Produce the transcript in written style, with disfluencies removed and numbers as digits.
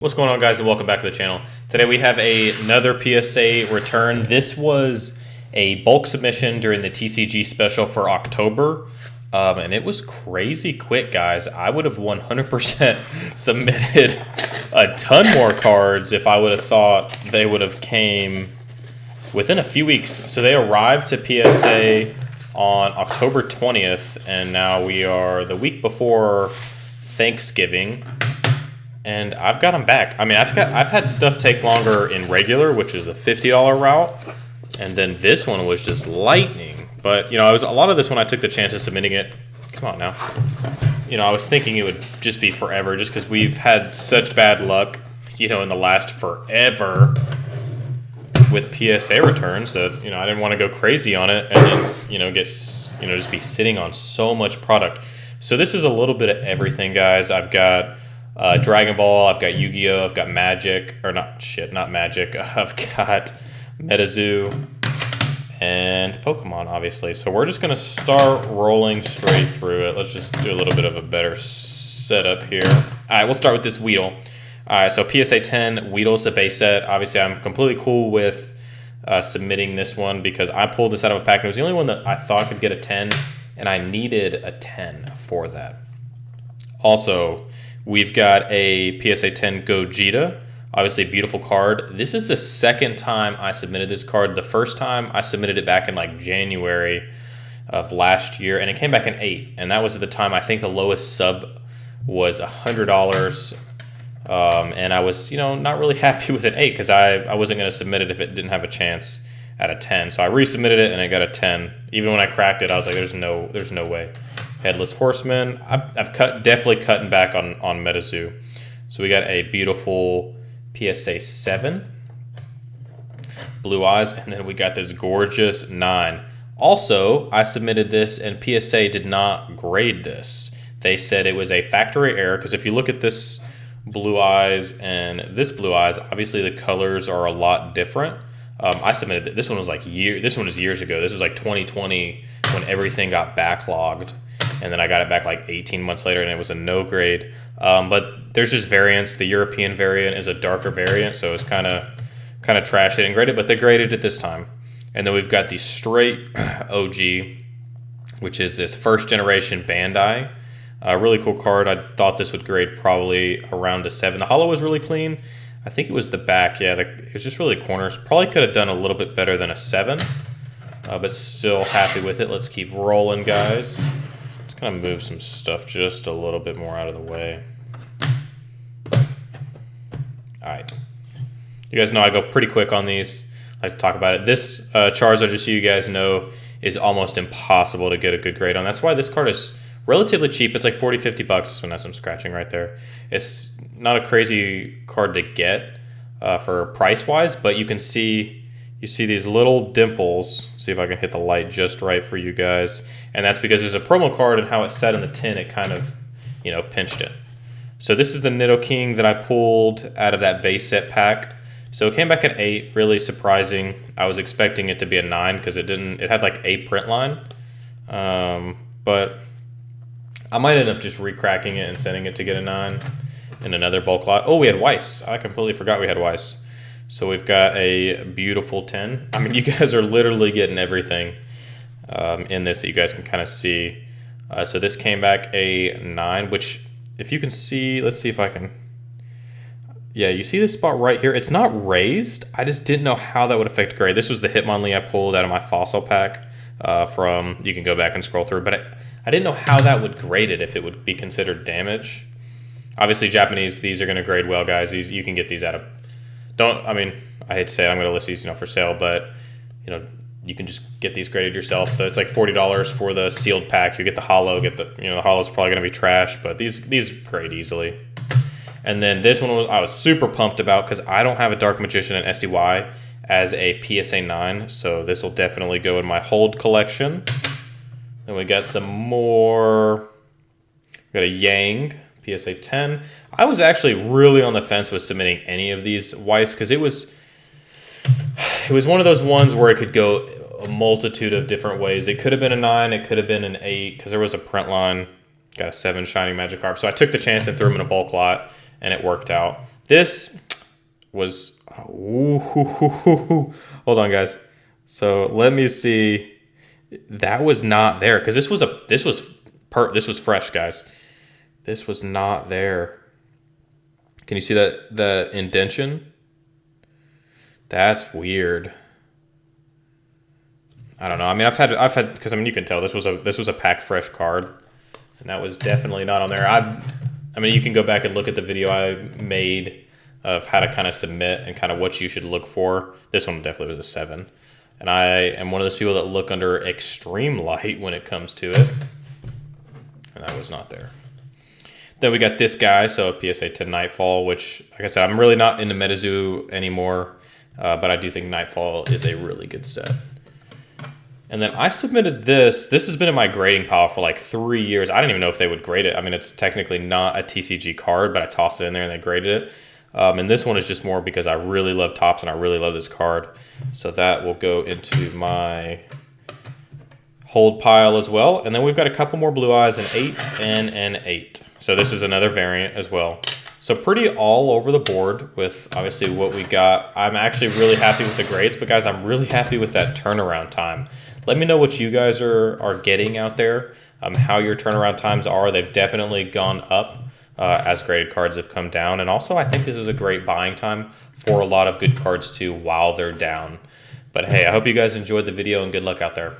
What's going on, guys, and welcome back to the channel. Today we have another PSA return. This was a bulk submission during the TCG special for October, and it was crazy quick, guys. I would have 100% submitted a ton more cards if I would have thought they would have came within a few weeks. So they arrived to PSA on October 20th, and now we are the week before Thanksgiving. And I've got them back. I mean, I've had stuff take longer in regular, which is a $50 route, and then this one was just lightning. But I was a lot of this when I took the chance of submitting it. Come on now. I was thinking it would just be forever, just because we've had such bad luck, in the last forever with PSA returns that I didn't want to go crazy on it and then just be sitting on so much product. So this is a little bit of everything, guys. I've got Dragon Ball, I've got Yu-Gi-Oh, I've got Magic, or not Magic, I've got MetaZoo, and Pokemon, obviously. So we're just going to start rolling straight through it. Let's just do a little bit of a better setup here. All right, we'll start with this Weedle. All right, so PSA 10, Weedle's a base set. Obviously, I'm completely cool with submitting this one because I pulled this out of a pack, and it was the only one that I thought could get a 10, and I needed a 10 for that. Also, we've got a PSA 10 Gogeta, obviously a beautiful card. This is the second time I submitted this card. The first time I submitted it back in like January of last year, and it came back in 8, and that was at the time I think the lowest sub was $100, and I was not really happy with an 8 because I wasn't going to submit it if it didn't have a chance at a 10. So I resubmitted it and it got a 10. Even when I cracked it, I was like, there's no way. Headless Horseman. I've definitely cutting back on MetaZoo. So we got a beautiful PSA 7. Blue Eyes. And then we got this gorgeous 9. Also, I submitted this and PSA did not grade this. They said it was a factory error because if you look at this Blue Eyes and this Blue Eyes, obviously the colors are a lot different. I submitted this one was this one was years ago. This was like 2020 when everything got backlogged. And then I got it back like 18 months later, and it was a no grade. But there's just variants. The European variant is a darker variant, so it's kind of trash. They didn't grade it, but they graded it this time. And then we've got the straight OG, which is this first generation Bandai. A really cool card. I thought this would grade probably around a 7. The holo was really clean. I think it was the back. Yeah, it was just really corners. Probably could have done a little bit better than a 7, but still happy with it. Let's keep rolling, guys. Kind of move some stuff just a little bit more out of the way. Alright. You guys know I go pretty quick on these. I like to talk about it. This Charizard, just so you guys know, is almost impossible to get a good grade on. That's why this card is relatively cheap. It's like 40, 50 bucks. So that's some scratching right there. It's not a crazy card to get for price-wise, but you can see... You see these little dimples. See if I can hit the light just right for you guys. And that's because there's a promo card and how it's set in the tin, it kind of, pinched it. So this is the Nidoking that I pulled out of that base set pack. So it came back at 8, really surprising. I was expecting it to be a 9 because it had like a print line. But I might end up just recracking it and sending it to get a 9 in another bulk lot. Oh, we had Weiss. I completely forgot we had Weiss. So we've got a beautiful 10. I mean, you guys are literally getting everything in this that you guys can kind of see. So this came back a 9, which if you can see, let's see if I can. Yeah, you see this spot right here? It's not raised. I just didn't know how that would affect grade. This was the Hitmonlee I pulled out of my fossil pack you can go back and scroll through, but I didn't know how that would grade it, if it would be considered damage. Obviously, Japanese, these are going to grade well, guys. You can get these out of... I hate to say it, I'm going to list these, for sale, but, you can just get these graded yourself. So it's like $40 for the sealed pack. You get the holo, the holo's probably going to be trash, but these grade easily. And then this one I was super pumped about because I don't have a Dark Magician and SDY as a PSA 9, so this will definitely go in my hold collection. Then we got some more. We got a Yang, PSA 10. I was actually really on the fence with submitting any of these Weiss because it was one of those ones where it could go a multitude of different ways. It could have been a 9, it could have been an 8 because there was a print line. Got a 7 Shining Magikarp. So I took the chance and threw them in a bulk lot, and it worked out. This was, hold on, guys. So let me see. That was not there because this was fresh, guys. This was not there. Can you see that the indentation? That's weird. I don't know. I mean, I've had because I mean you can tell this was a pack fresh card, and that was definitely not on there. I mean you can go back and look at the video I made of how to kind of submit and kind of what you should look for. This one definitely was a 7. And I am one of those people that look under extreme light when it comes to it. And that was not there. Then we got this guy, so a PSA 10 Nightfall, which, like I said, I'm really not into MetaZoo anymore. But I do think Nightfall is a really good set. And then I submitted this. This has been in my grading pile for like 3 years. I didn't even know if they would grade it. I mean, it's technically not a TCG card, but I tossed it in there and they graded it. And this one is just more because I really love Topps and I really love this card. So that will go into my hold pile as well. And then we've got a couple more Blue Eyes, an 8 and an 8. So this is another variant as well. So pretty all over the board with obviously what we got. I'm actually really happy with the grades, but guys, I'm really happy with that turnaround time. Let me know what you guys are getting out there, how your turnaround times are. They've definitely gone up as graded cards have come down. And also, I think this is a great buying time for a lot of good cards too while they're down. But hey, I hope you guys enjoyed the video and good luck out there.